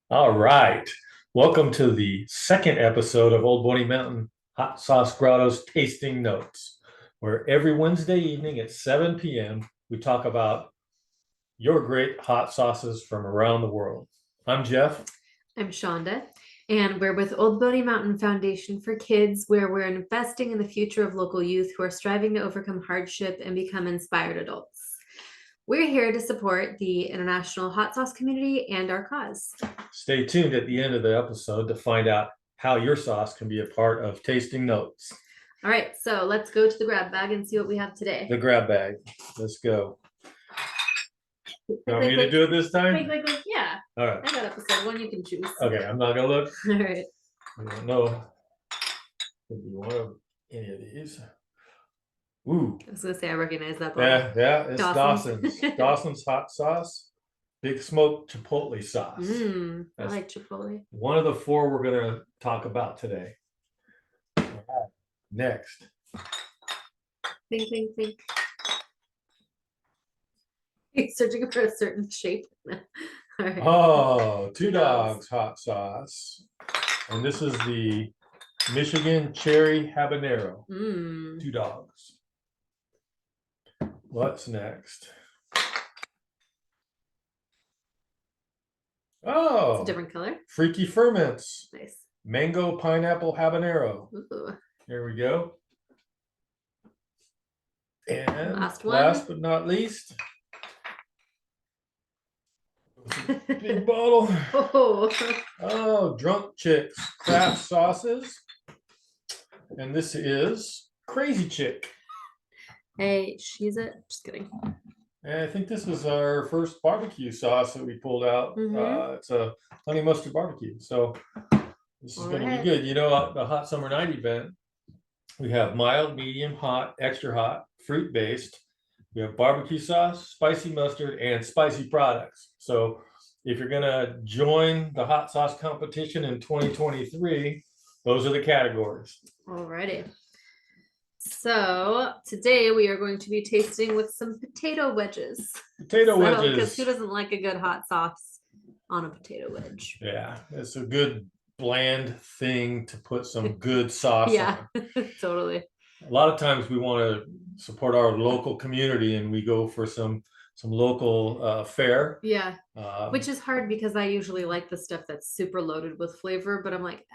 All right. Welcome to the second episode of Old Boney Mountain Hot Sauce Grotto's Tasting Notes, where every Wednesday evening at 7 p.m. we talk about your great hot sauces from around the world. I'm Jeff. I'm Chanda, and we're with Old Boney Mountain Foundation for Kids, where we're investing in the future of local youth who are striving to overcome hardship and become inspired adults. We're here to support the international hot sauce community and our cause. Stay tuned at the end of the episode to find out how your sauce can be a part of Tasting Notes. All right, so let's go to the grab bag and see what we have today. The grab bag. Let's go. You want me to do it this time? Yeah. All right. I got episode 1. You can choose. Okay, I'm not gonna look. All right. I don't know if you want any of these. Ooh. I was gonna say I recognize that. Yeah, it's Dawson's. Dawson's hot sauce, big smoked chipotle sauce. I like chipotle. One of the 4 we're gonna talk about today. All right, next. Think. He's searching for a certain shape. All right. Oh, Two Dogs hot sauce, and this is the Michigan Cherry Habanero. 2 Dogs. What's next? Oh, it's a different color. Freaky Ferments. Nice. Mango Pineapple Habanero. Ooh. Here we go. And last but not least, big bottle. Oh, Drunk Chicks craft sauces. And this is Crazy Chick. Hey, she's it. Just kidding. And I think this is our first barbecue sauce that we pulled out. It's a honey mustard barbecue. So this is going to be good. You know, the Hot Summer Night event, we have mild, medium, hot, extra hot, fruit-based. We have barbecue sauce, spicy mustard, and spicy products. So if you're going to join the hot sauce competition in 2023, those are the categories. Alrighty. So today we are going to be tasting with some potato wedges. Wedges. Because who doesn't like a good hot sauce on a potato wedge? Yeah, it's a good bland thing to put some good sauce on. Totally. A lot of times we want to support our local community and we go for some local fare. Yeah. Which is hard because I usually like the stuff that's super loaded with flavor, but I'm like,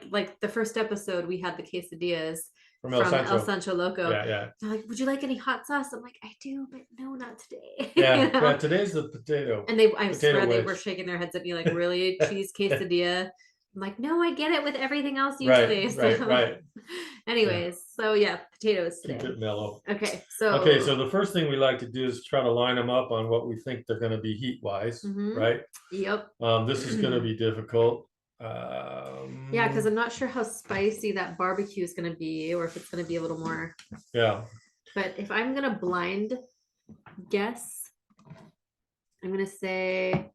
like the first episode we had the quesadillas from El Sancho Loco. Yeah. They're like, would you like any hot sauce? I'm like, I do, but no, not today. Yeah, today's the potato. And I swear they were shaking their heads at me like, really? Cheese quesadilla? I'm like, no, I get it with everything else usually. Right. Anyways, so yeah, potatoes today. Keep it mellow. Okay, so the first thing we like to do is try to line them up on what we think they're going to be heat-wise, right? Yep. This is going to be difficult. Yeah, because I'm not sure how spicy that barbecue is going to be, or if it's going to be a little more. Yeah. But if I'm going to blind guess, I'm going to say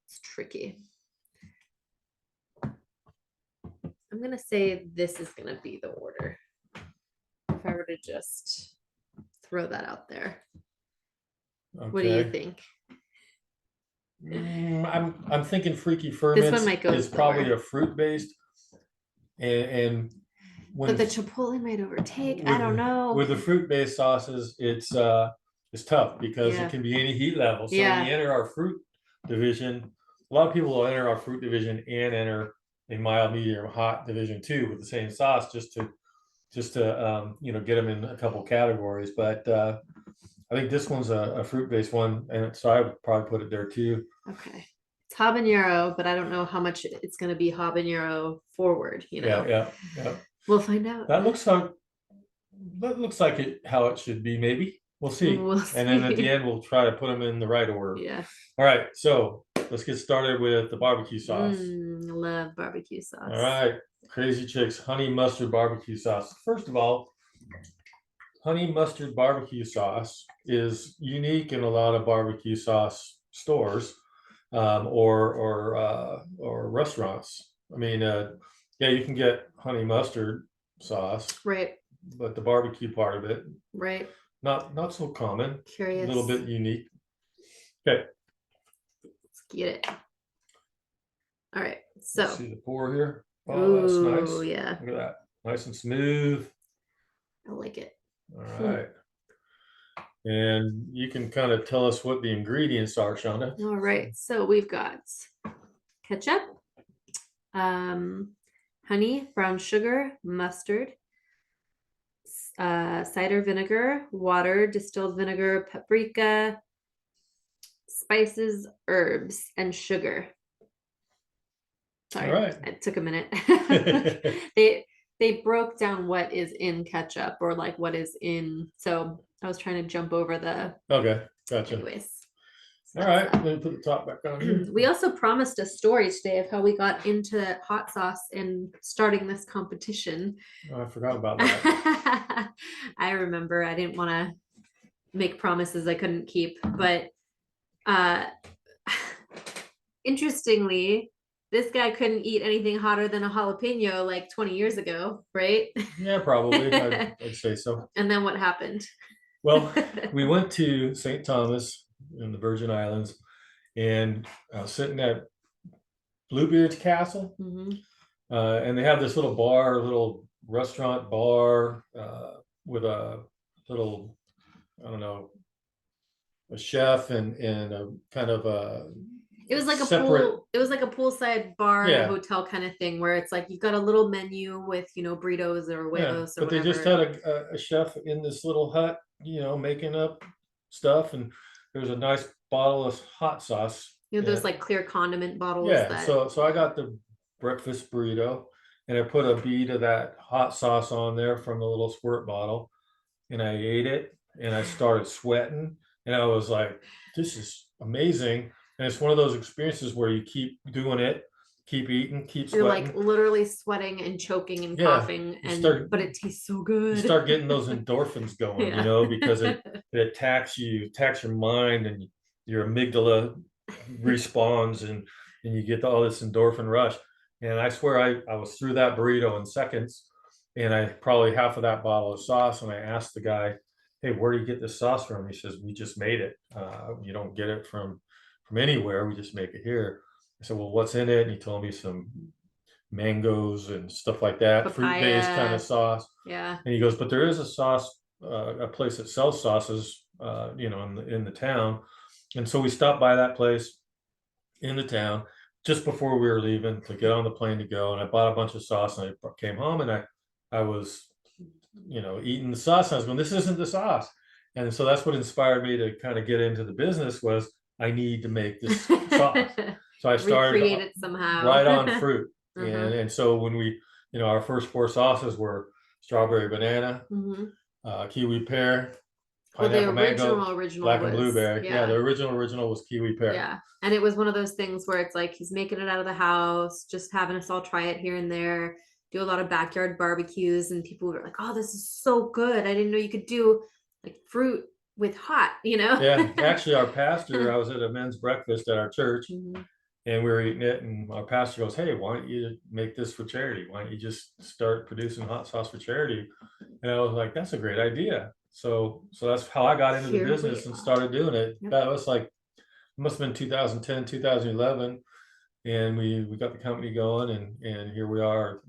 it's tricky. I'm going to say this is going to be the order. If I were to just throw that out there. Okay. What do you think? I'm thinking Freaky Ferments is probably a fruit-based, and but the chipotle might overtake. I don't know. With the fruit-based sauces, it's tough because it can be any heat level. So when you enter our fruit division, a lot of people will enter our fruit division and enter a mild, medium, hot division too with the same sauce just to get them in a couple categories. But I think this one's a fruit-based one, and so I would probably put it there too. Okay. It's habanero, but I don't know how much it's going to be habanero forward, Yeah. We'll find out. That looks like how it should be, maybe. We'll see. And then at the end, we'll try to put them in the right order. Yeah. All right, so let's get started with the barbecue sauce. Love barbecue sauce. All right, Crazy Chick's honey mustard barbecue sauce. First of all, honey mustard barbecue sauce is unique in a lot of barbecue sauce stores or restaurants. I mean, you can get honey mustard sauce, right? But the barbecue part of it, right? not so common. Curious. A little bit unique. Okay. Let's get it. All right. So let's see the pour here. Oh, that's nice. Yeah. Look at that. Nice and smooth. I like it. All right. And you can kind of tell us what the ingredients are, Chanda. All right. So we've got ketchup, honey, brown sugar, mustard, cider vinegar, water, distilled vinegar, paprika, spices, herbs, and sugar. Sorry, all right. It took a minute. They broke down what is in ketchup or like what is in. So I was trying to jump over the. Okay, gotcha. Anyways. All right, let me put the top back on here. We also promised a story today of how we got into hot sauce and starting this competition. Oh, I forgot about that. I remember. I didn't want to make promises I couldn't keep, but interestingly, this guy couldn't eat anything hotter than a jalapeno like 20 years ago, right? Yeah, probably. I'd say so. And then what happened? Well, we went to St. Thomas in the Virgin Islands, and I was sitting at Bluebeard's Castle, and they have this little bar, little restaurant bar with a little, I don't know, a chef and a kind of a. It was like separate, a pool. It was like a poolside bar Yeah. hotel kind of thing, where it's like you've got a little menu with burritos or huevos or but they just had a chef in this little hut, making up stuff, and there's a nice bottle of hot sauce. those like clear condiment bottles. Yeah, that, so I got the breakfast burrito, and I put a bead of that hot sauce on there from the little squirt bottle, and I ate it, and I started sweating, and I was like, this is amazing. And it's one of those experiences where you keep doing it, keep eating, keep you're sweating. like literally sweating and choking and coughing, but it tastes so good. You start getting those endorphins going, because it attacks your mind, and your amygdala responds, and you get all this endorphin rush. And I swear I was through that burrito in seconds, and I probably half of that bottle of sauce. And I asked the guy, hey, where do you get this sauce from? He says, we just made it. You don't get it from anywhere. We just make it here. I said, well, what's in it? And he told me some mangoes and stuff like that, Papaya. fruit-based kind of sauce. Yeah. And he goes, but there is a sauce, a place that sells sauces, in the town. And so we stopped by that place in the town just before we were leaving to get on the plane to go. And I bought a bunch of sauce, and I came home, and I was, eating the sauce. And I was going, this isn't the sauce. And so that's what inspired me to kind of get into the business, was I need to make this sauce. So I started recreate it somehow. right on fruit. And so when we, our first 4 sauces were strawberry banana, kiwi pear, pineapple mango, black and blueberry. Yeah, the original was kiwi pear. Yeah. And it was one of those things where it's like he's making it out of the house, just having us all try it here and there, do a lot of backyard barbecues, and people were like, oh, this is so good. I didn't know you could do like fruit with hot, Yeah, actually our pastor, I was at a men's breakfast at our church, and we were eating it, and our pastor goes, hey, why don't you make this for charity? Why don't you just start producing hot sauce for charity? And I was like, that's a great idea. So that's how I got into the business and started doing it. That was like, it must have been 2010, 2011. And we got the company going, and here we are,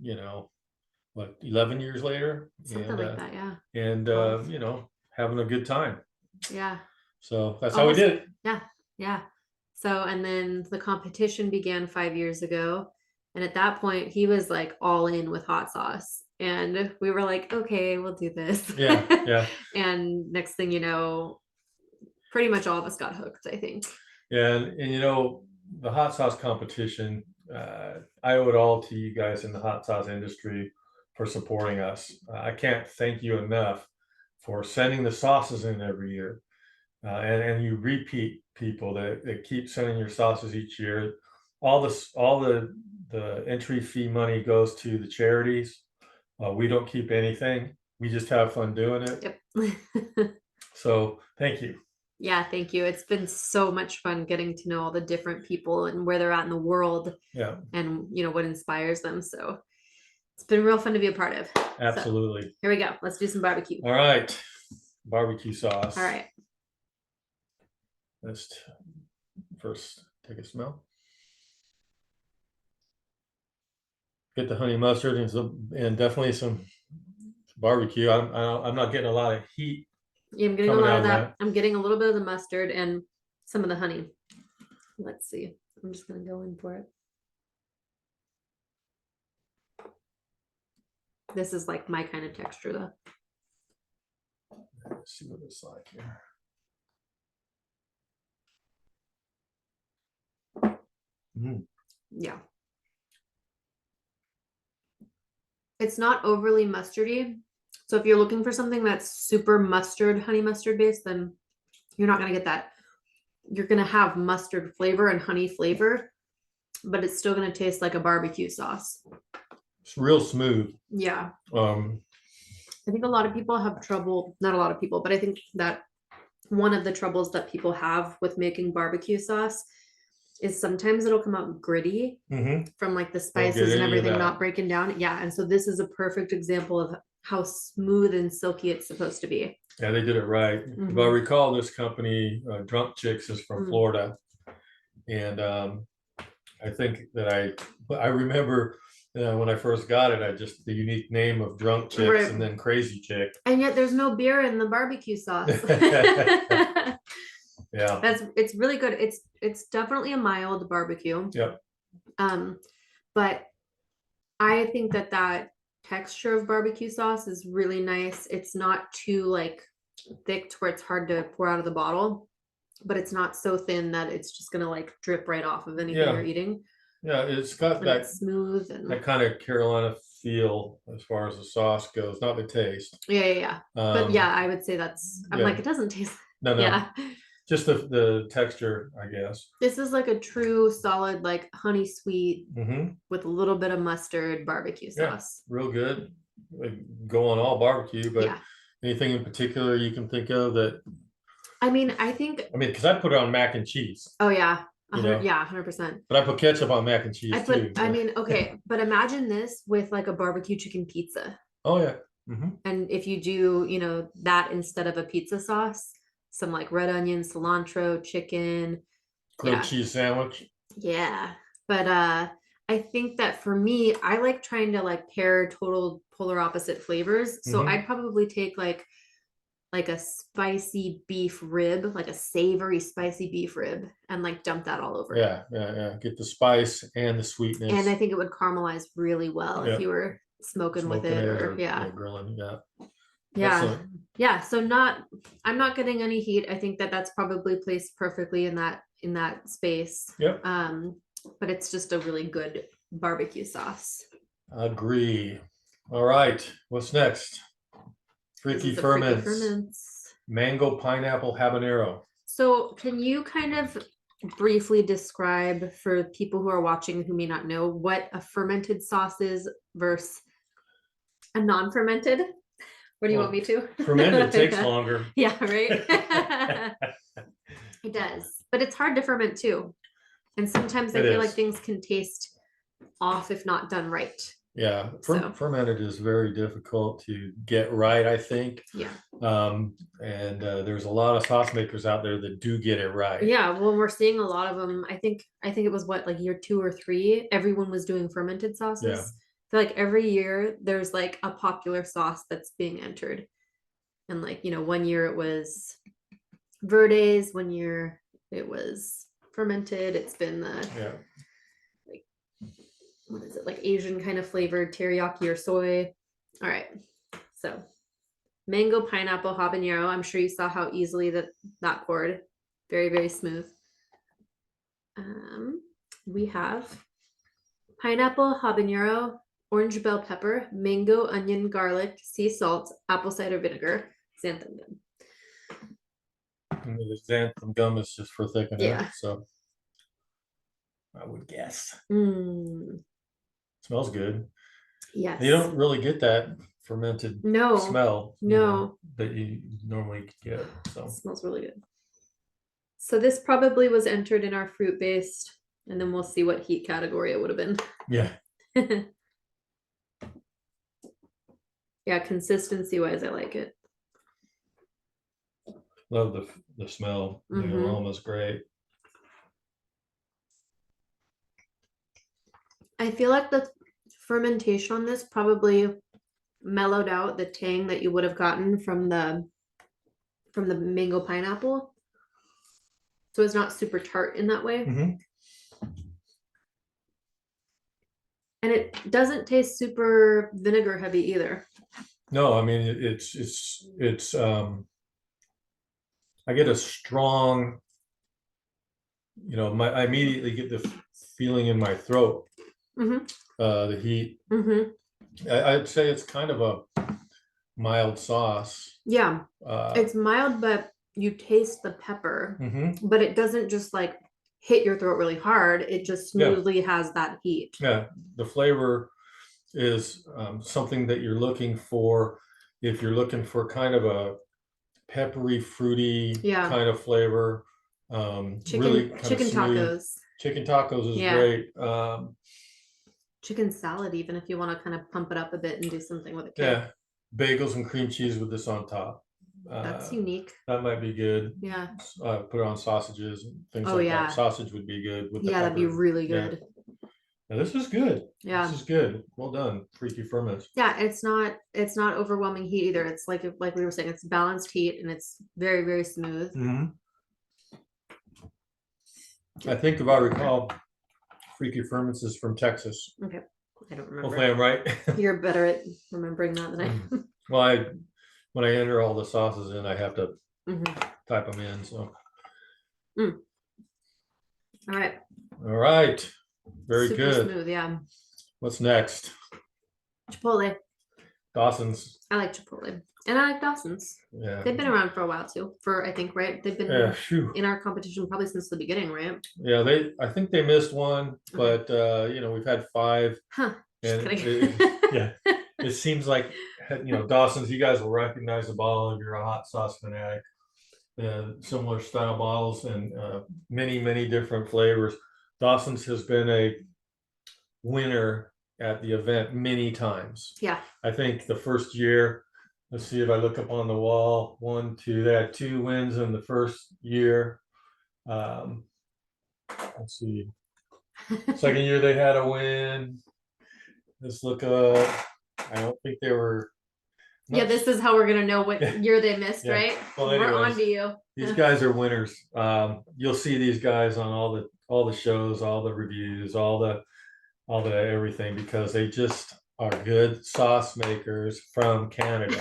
11 years later. Something like that, yeah. And, having a good time. Yeah. So that's how we did it. Yeah. Yeah. So, and then the competition began 5 years ago. And at that point, he was like all in with hot sauce. And we were like, okay, we'll do this. Yeah. Yeah. And next thing you know, pretty much all of us got hooked, I think. Yeah. And the hot sauce competition, I owe it all to you guys in the hot sauce industry for supporting us. I can't thank you enough for sending the sauces in every year. And you repeat people that keep sending your sauces each year. All the entry fee money goes to the charities. We don't keep anything. We just have fun doing it. Yep. So thank you. Yeah, thank you. It's been so much fun getting to know all the different people and where they're at in the world. Yeah. And what inspires them. So it's been real fun to be a part of. Absolutely. So, here we go. Let's do some barbecue. All right. barbecue sauce. All right. Let's first take a smell. Get the honey mustard and definitely some barbecue. I'm not getting a lot of heat. Yeah, I'm getting a lot of that. I'm getting a little bit of the mustard and some of the honey. Let's see. I'm just gonna go in for it. This is like my kind of texture though. Let's see what it's like here. Yeah. It's not overly mustardy. So if you're looking for something that's super mustard, honey mustard based, then you're not going to get that. You're going to have mustard flavor and honey flavor, but it's still going to taste like a barbecue sauce. It's real smooth. Yeah. I think a lot of people have trouble, not a lot of people, but I think that one of the troubles that people have with making barbecue sauce is sometimes it'll come out gritty from like the spices and everything not breaking down. Yeah. And so this is a perfect example of how smooth and silky it's supposed to be. Yeah, they did it right. If I recall, this company, Drunk Chicks, is from Florida. And I think that I remember when I first got it, the unique name of Drunk Chicks and then Crazy Chick. And yet there's no beer in the barbecue sauce. Yeah. It's really good. It's definitely a mild barbecue. Yep. But I think that texture of barbecue sauce is really nice. It's not too like thick to where it's hard to pour out of the bottle, but it's not so thin that it's just gonna like drip right off of anything you're eating. Yeah, it's got that smooth and that kind of Carolina feel as far as the sauce goes, not the taste. Yeah. But yeah, I would say I'm like, it doesn't taste. No. Yeah. Just the texture, I guess. This is like a true solid, like honey sweet with a little bit of mustard barbecue sauce. Yeah, real good. Like, go on all barbecue, but anything in particular you can think of that? I mean, because I put it on mac and cheese. Oh yeah. 100%. But I put ketchup on mac and cheese too. I mean, okay, but imagine this with like a barbecue chicken pizza. Oh yeah. And if you do, that instead of a pizza sauce, some like red onion, cilantro, chicken, grilled cheese sandwich. Yeah. But I think that for me, I like trying to like pair total polar opposite flavors. So I'd probably take like a spicy beef rib, like a savory spicy beef rib, and like dump that all over. Yeah. Get the spice and the sweetness. And I think it would caramelize really well if you were smoking with it or grilling. Yeah. So I'm not getting any heat. I think that's probably placed perfectly in that space. Yep. But it's just a really good barbecue sauce. Agree. All right. What's next? Freaky ferments. Mango pineapple habanero. So can you kind of briefly describe for people who are watching who may not know what a fermented sauce is versus a non-fermented? What do you want me to? Fermented takes longer. Yeah, right? It does. But it's hard to ferment too. And sometimes I feel like things can taste off if not done right. Yeah. Fermented is very difficult to get right, I think. Yeah. And there's a lot of sauce makers out there that do get it right. Yeah. Well, we're seeing a lot of them. I think it was like year 2 or 3, everyone was doing fermented sauces. Yeah. So like every year there's like a popular sauce that's being entered. And like, 1 year it was Verdes, 1 year it was fermented. It's been like, what is it, like Asian kind of flavored teriyaki or soy. All right. So mango pineapple habanero. I'm sure you saw how easily that poured. Very, very smooth. We have pineapple habanero, orange bell pepper, mango, onion, garlic, sea salt, apple cider vinegar, xanthan gum. And the xanthan gum is just for thickening. Yeah. So I would guess. Smells good. Yes. You don't really get that fermented smell. No. That you normally get. So it smells really good. So this probably was entered in our fruit based, and then we'll see what heat category it would have been. Yeah. Yeah, consistency wise, I like it. Love the smell. The aroma is great. I feel like the fermentation on this probably mellowed out the tang that you would have gotten from the mango pineapple. So it's not super tart in that way. And it doesn't taste super vinegar heavy either. No, I mean it's I get a strong, I immediately get the feeling in my throat. The heat. I'd say it's kind of a mild sauce. Yeah, it's mild, but you taste the pepper, but it doesn't just like hit your throat really hard. It just smoothly has that heat. Yeah, the flavor is something that you're looking for if you're looking for kind of a peppery, fruity kind of flavor. Really chicken tacos. Chicken tacos is great. Chicken salad, even if you want to kind of pump it up a bit and do something with it. Yeah, bagels and cream cheese with this on top. That's unique. That might be good. Yeah. Put it on sausages and things like that. Sausage would be good with the pepper. That'd be really good. Now, this is good. Yeah, this is good. Well done, Freaky Ferments. Yeah, it's not overwhelming heat either. It's like we were saying, it's balanced heat and it's very, very smooth. I think if I recall, Freaky Ferments is from Texas. Okay, I don't remember. Hopefully, I'm right. You're better at remembering that than I am. Well, when I enter all the sauces in, I have to type them in. So. All right. All right. Very Super good. Smooth, yeah. What's next? Chipotle. Dawson's. I like Chipotle. And I like Dawson's. Yeah. They've been around for a while too. I think, right? They've been in our competition probably since the beginning, right? Yeah, I think they missed one, but we've had 5. Huh. And it seems like Dawson's, you guys will recognize the bottle if you're a hot sauce fanatic. Similar style bottles and many different flavors. Dawson's has been a winner at the event many times. Yeah. I think the first year, let's see if I look up on the wall, 1, 2, they had 2 wins in the first year. Let's see. Second year they had a win. Let's look up. I don't think they were. This is how we're gonna know what year they missed, right? Well, we're on to you. These guys are winners. You'll see these guys on all the shows, all the reviews, all the everything, because they just are good sauce makers from Canada.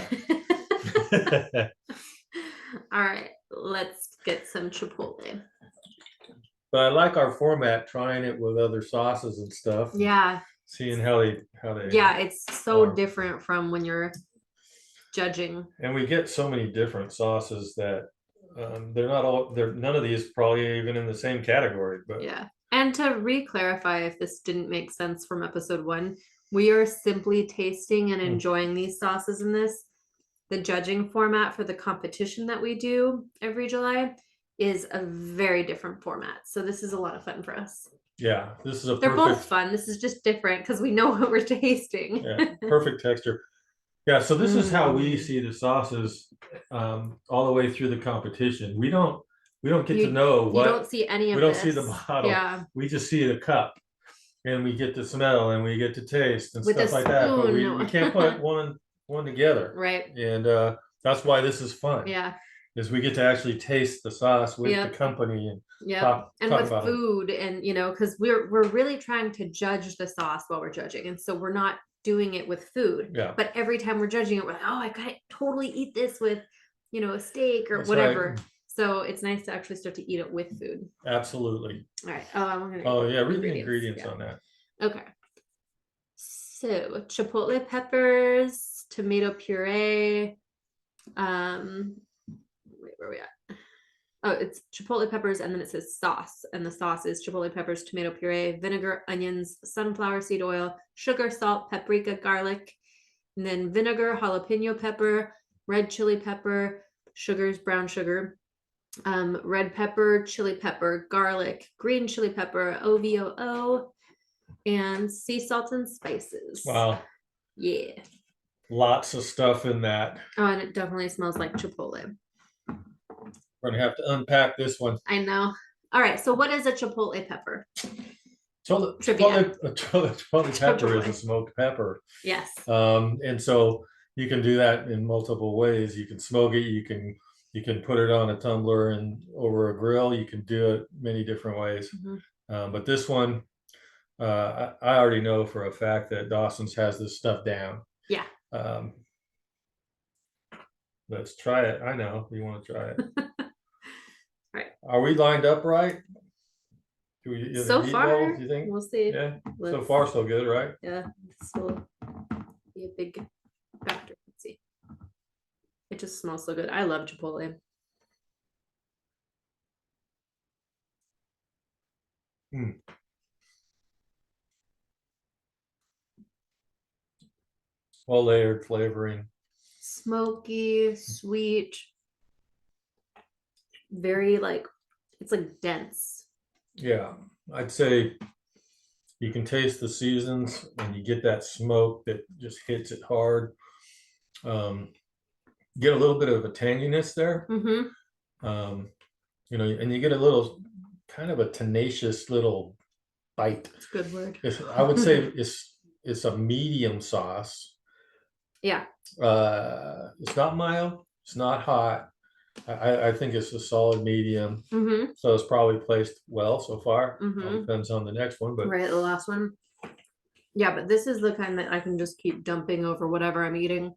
All right, let's get some Chipotle. But I like our format, trying it with other sauces and stuff. Yeah. Seeing how they. Yeah, it's so different from when you're judging. And we get so many different sauces that none of these probably even in the same category. But and to re-clarify, if this didn't make sense from episode 1, we are simply tasting and enjoying these sauces in this. The judging format for the competition that we do every July is a very different format. So this is a lot of fun for us. Yeah, this is They're both fun. This is just different because we know what we're tasting. Perfect texture. Yeah, so this is how we see the sauces all the way through the competition. We don't get to know what. You don't see any of We don't see the bottle. Yeah. We just see the cup, and we get to smell and we get to taste and stuff like that. But we can't put one together. Right. And that's why this is fun. Yeah. Is we get to actually taste the sauce with the company and talk with about food it. And because we're really trying to judge the sauce while we're judging, and so we're not doing it with food. Yeah. But every time we're judging it, we're like, I could totally eat this with a steak or whatever. Right. So it's nice to actually start to eat it with food. Absolutely. All right. Read the ingredients on that. Okay. So chipotle peppers, tomato puree. Where are we at? Oh, it's chipotle peppers, and then it says sauce, and the sauce is chipotle peppers, tomato puree, vinegar, onions, sunflower seed oil, sugar, salt, paprika, garlic, and then vinegar, jalapeno pepper, red chili pepper, sugars, brown sugar, red pepper, chili pepper, garlic, green chili pepper, OVOO, and sea salt and spices. Wow. Yeah. Lots of stuff in that. Oh, and it definitely smells like Chipotle. We're gonna have to unpack this one. I know. All right. So what is a chipotle pepper? Chipotle pepper is a smoked pepper. Yes. And so you can do that in multiple ways. You can smoke it. You can put it on a tumbler and over a grill. You can do it many different ways. But this one, I already know for a fact that Dawson's has this stuff down. Yeah. Let's try it. I know you want to try it. Right. Are we lined up right? So far, do you think? We'll see. Yeah. So far, so good, right? Yeah. This will be a big factor. Let's see. It just smells so good. I love chipotle. Well layered flavoring. Smoky, sweet. Very it's like dense. Yeah, I'd say you can taste the seasons and you get that smoke that just hits it hard. Get a little bit of a tanginess there. And you get a little kind of a tenacious little bite. That's a good word. I would say it's a medium sauce. Yeah. It's not mild. It's not hot. I think it's a solid medium. So it's probably placed well so far. Depends on the next one, but right, the last one. Yeah, but this is the kind that I can just keep dumping over whatever I'm eating.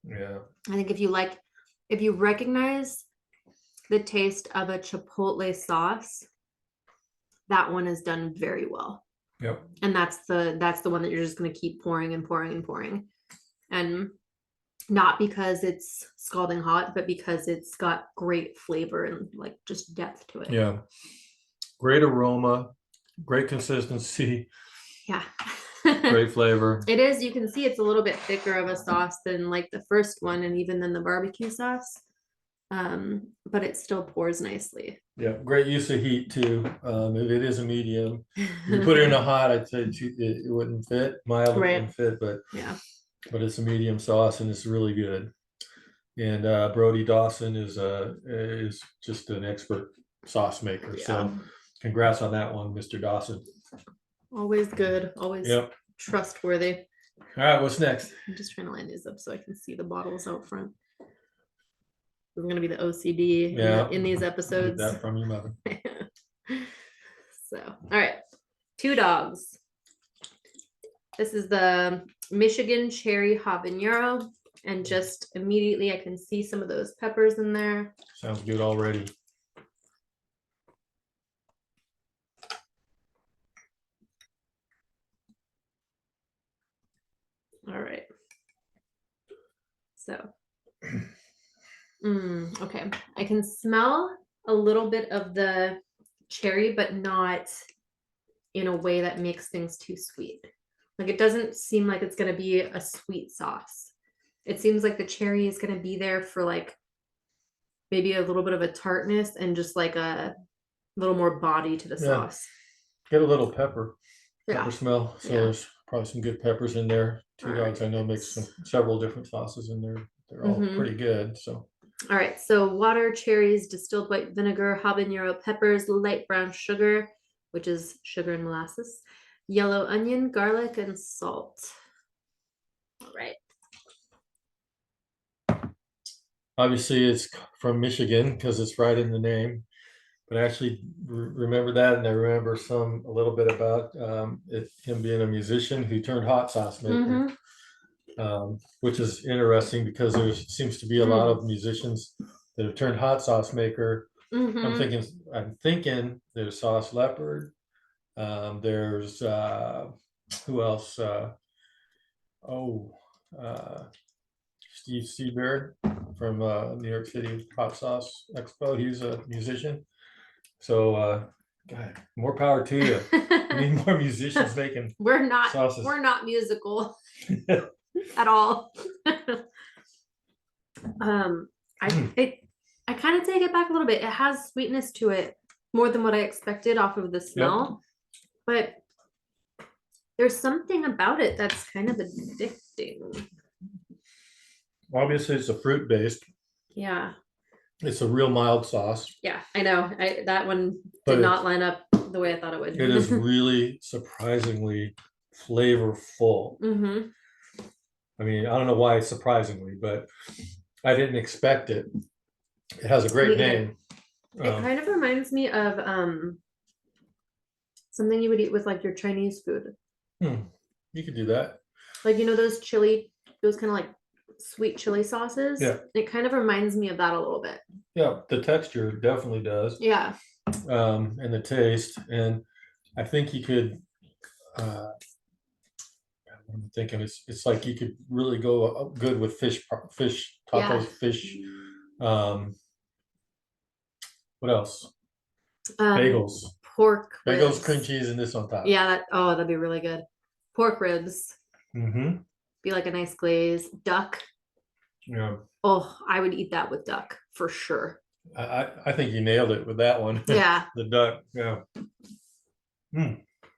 Yeah. I think if you recognize the taste of a chipotle sauce, that one is done very well. Yep. And that's the one that you're just going to keep pouring and pouring and pouring. And not because it's scalding hot, but because it's got great flavor and just depth to it. Yeah. Great aroma, great consistency. Yeah. Great flavor. It is. You can see it's a little bit thicker of a sauce than the first one and even than the barbecue sauce. But it still pours nicely. Yeah, great use of heat too. If it is a medium, if you put it in a hot, I'd say it wouldn't fit. Mild wouldn't fit, but yeah. But it's a medium sauce and it's really good. And Brody Dawson is just an expert sauce maker. Yeah. So congrats on that one, Mr. Dawson. Always good. Always trustworthy. All right, what's next? I'm just trying to line these up so I can see the bottles out front. We're going to be the OCD in these episodes. Get that from your mother. So, all right. 2 dogs. This is the Michigan Cherry Habanero. And just immediately I can see some of those peppers in there. Sounds good already. All right. So, okay. I can smell a little bit of the cherry, but not in a way that makes things too sweet. It doesn't seem like it's going to be a sweet sauce. It seems like the cherry is going to be there for maybe a little bit of a tartness and just a little more body to the sauce. Get a little pepper smell. So there's probably some good peppers in there. 2 dogs I know makes several different sauces in there. They're all pretty good. So. All right. So water, cherries, distilled white vinegar, habanero peppers, light brown sugar, which is sugar and molasses, yellow onion, garlic, and salt. All right. Obviously, it's from Michigan because it's right in the name. But I actually remember that, and I remember a little bit about him being a musician who turned hot sauce maker, which is interesting because there seems to be a lot of musicians that have turned hot sauce maker. I'm thinking there's Sauce Leopard. There's who else? Steve Seaberg from New York City Hot Sauce Expo. He's a musician. So, God, more power to you. We need more musicians making sauces. We're not musical at all. I kind of take it back a little bit. It has sweetness to it, more than what I expected off of the smell. But there's something about it that's kind of addicting. Obviously, it's a fruit based. Yeah. It's a real mild sauce, Yeah, I know. That one but did not line up the way I thought it would. it is really surprisingly flavorful. Mm-hmm. I mean, I don't know why it's surprisingly, but I didn't expect it. It has a great name. It kind of reminds me of something you would eat with like your Chinese food. You could do that. Like, you know, those kind of like sweet chili sauces. Yeah. It kind of reminds me of that a little bit. Yeah, the texture definitely does. Yeah. And the taste. And I think you could I'm thinking it's like you could really go good with fish tacos, Yeah. fish. What else? Bagels, bagels, cream cheese, and this on top. Yeah. That'd be really good. Pork ribs. Mm-hmm. Be like a nice glaze. Duck. Yeah. Oh, I would eat that with duck for sure. I think you nailed it with that one. Yeah. The duck. Yeah.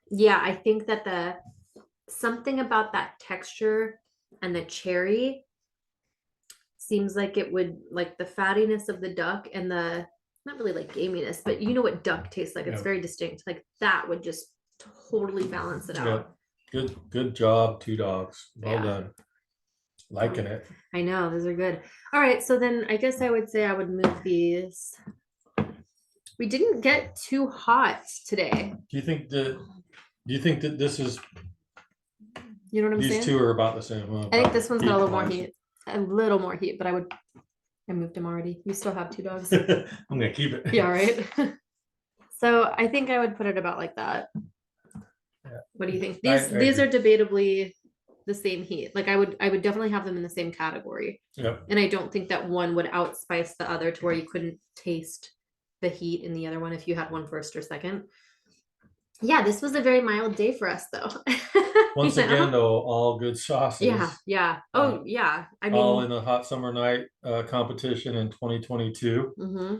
Yeah, I think that something about that texture and the cherry seems like it would, like the fattiness of the duck and the, not really like gaminess, but you know what duck tastes like. It's very distinct. Like that would just totally balance it out. Good job, two dogs. Well done. Liking it. I know, those are good. All right, so then I guess I would say I would move these. We didn't get too hot today. Do you think that this is, you know what I'm saying? These two are about the same? I think this one's got a little more heat. A little more heat, but I moved him already. You still have two dogs. I'm gonna keep it. Yeah, right. So I think I would put it about like that. Yeah. What do you think? These are debatably the same heat. Like I would definitely have them in the same category. Yeah. And I don't think that one would outspice the other to where you couldn't taste the heat in the other one if you had one first or second. Yeah, this was a very mild day for us though. Once again though, all good sauces. Yeah. Oh yeah. I mean, all in the hot summer night competition in 2022. Mm-hmm.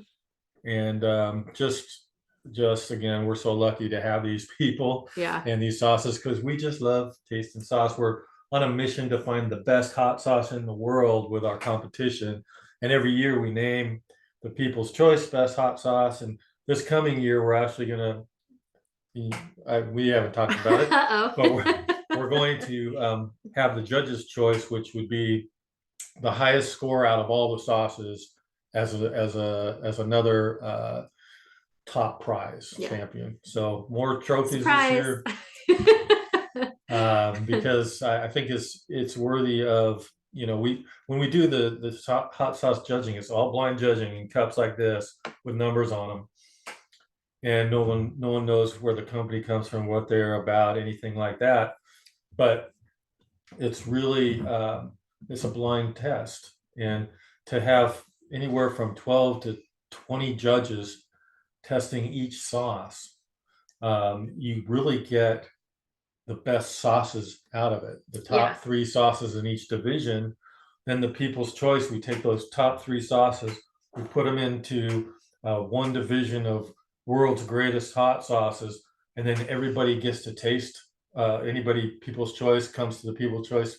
And just again, we're so lucky to have these people and these sauces, because we just love tasting sauce. We're on a mission to find the best hot sauce in the world with our competition, and every year we name the People's Choice best hot sauce. And this coming year we're actually gonna we haven't talked about it, but we're going to have the judges' choice, which would be the highest score out of all the sauces as another top prize champion. So more trophies this year. Because I think it's worthy of, when we do the hot sauce judging, it's all blind judging in cups like this with numbers on them, and no one knows where the company comes from, what they're about, anything like that. But it's really it's a blind test, and to have anywhere from 12 to 20 judges testing each sauce, you really get the best sauces out of it, the top 3 sauces in each division. Then the People's Choice, we take those top 3 sauces, we put them into one division of world's greatest hot sauces, and then everybody gets to taste. People's Choice comes to the People's Choice,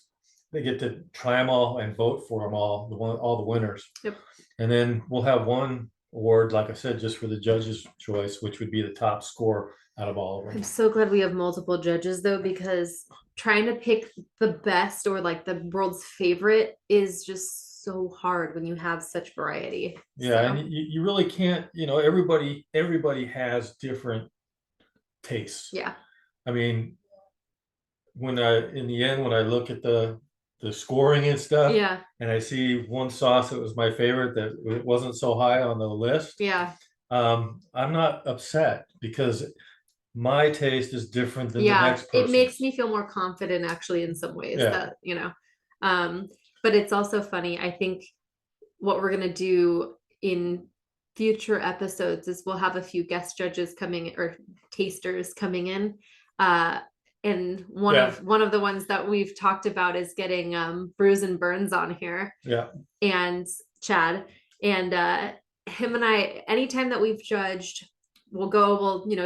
they get to try them all and vote for them all the winners. Yep. And then we'll have one award, like I said, just for the judges' choice, which would be the top score out of all of them. I'm so glad we have multiple judges though, because trying to pick the best or like the world's favorite is just so hard when you have such variety. Yeah, and you really can't, everybody has different tastes. Yeah. I mean, in the end, when I look at the scoring and stuff, and I see one sauce that was my favorite that it wasn't so high on the list, I'm not upset, because my taste is different than the next person. It makes me feel more confident actually in some ways that, but it's also funny. I think what we're going to do in future episodes is we'll have a few guest judges coming, or tasters coming in. And one of the ones that we've talked about is getting Bruise and Burns on here. Yeah. And Chad, and him and I, anytime that we've judged, we'll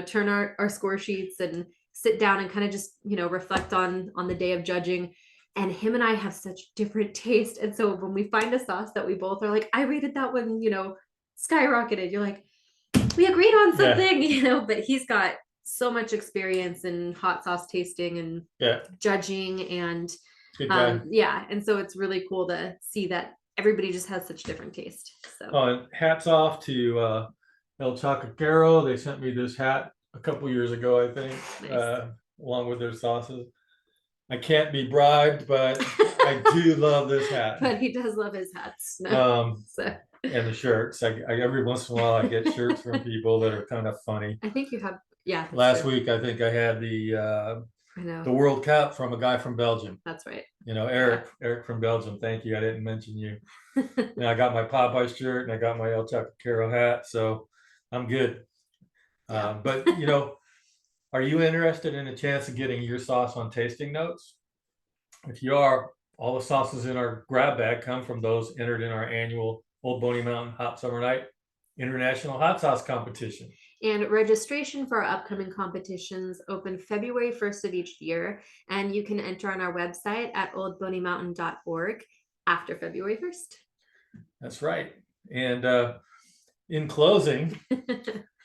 turn our score sheets and sit down and kind of just, reflect on the day of judging. And him and I have such different taste. And so when we find a sauce that we both are like, I rated that one, skyrocketed. You're like, we agreed on Yeah. something, you know, but he's got so much experience in hot sauce tasting and judging and Good guy. yeah. And so it's really cool to see that everybody just has such different taste. So and hats off to El Chacarero. They sent me this hat a couple years ago, I think, nice. Along with their sauces. I can't be bribed, but I do love this hat. But he does love his hats. No. So. And the shirts. I every once in a while I get shirts from people that are kind of funny. I think you have, yeah. Last week I think I had the World Cup from a guy from Belgium. That's right. You know, Eric from Belgium. Thank you. I didn't mention you. And I got my Popeye shirt and I got my El Chacarero hat, so I'm good. Yeah. But you know, are you interested in a chance of getting your sauce on tasting notes? If you are, all the sauces in our grab bag come from those entered in our annual Old Boney Mountain Hot Summer Night International Hot Sauce Competition. And registration for our upcoming competitions open February 1st of each year. And you can enter on our website at oldboneymountain.org after February 1st. That's right. And in closing,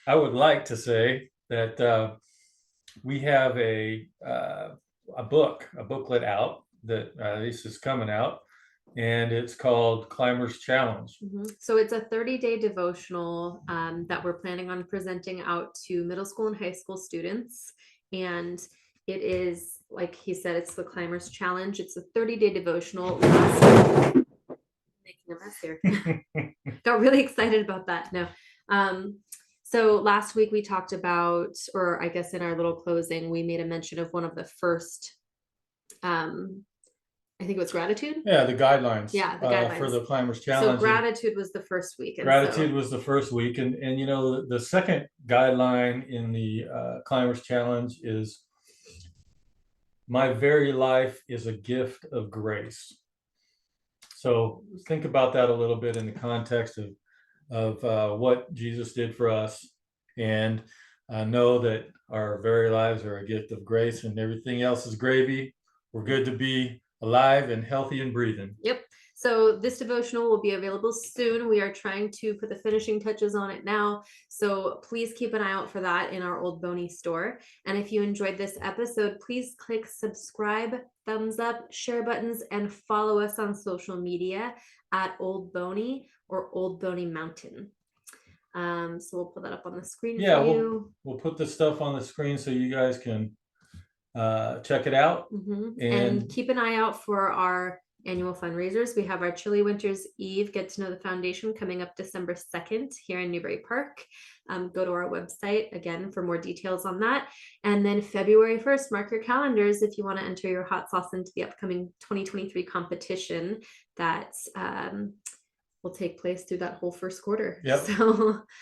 I would like to say that we have a booklet out that this is coming out, and it's called Climber's Challenge. So it's a 30-day devotional that we're planning on presenting out to middle school and high school students. And it is, like he said, it's the Climber's Challenge. It's a 30-day devotional. Making a mess here. Got really excited about that. No. So last week we talked about, or I guess in our little closing, we made a mention of one of the first, I think it was gratitude. Yeah, the guidelines. Yeah, the guidelines for the Climber's Challenge. So gratitude was the first week. Gratitude was the first week, and you know, the second guideline in the Climber's Challenge is, my very life is a gift of grace. So think about that a little bit in the context of what Jesus did for us, and know that our very lives are a gift of grace, and everything else is gravy. We're good to be alive and healthy and breathing. Yep. So this devotional will be available soon. We are trying to put the finishing touches on it now. So please keep an eye out for that in our Old Boney store. And if you enjoyed this episode, please click subscribe, thumbs up, share buttons, and follow us on social media at Old Boney or Old Boney Mountain. So we'll put that up on the screen for you. We'll put the stuff on the screen so you guys can check it out. And keep an eye out for our annual fundraisers. We have our Chili Winters Eve Get to Know the Foundation coming up December 2nd here in Newbury Park. Go to our website again for more details on that. And then February 1st, mark your calendars if you want to enter your hot sauce into the upcoming 2023 competition that will take place through that whole first quarter. Yep. So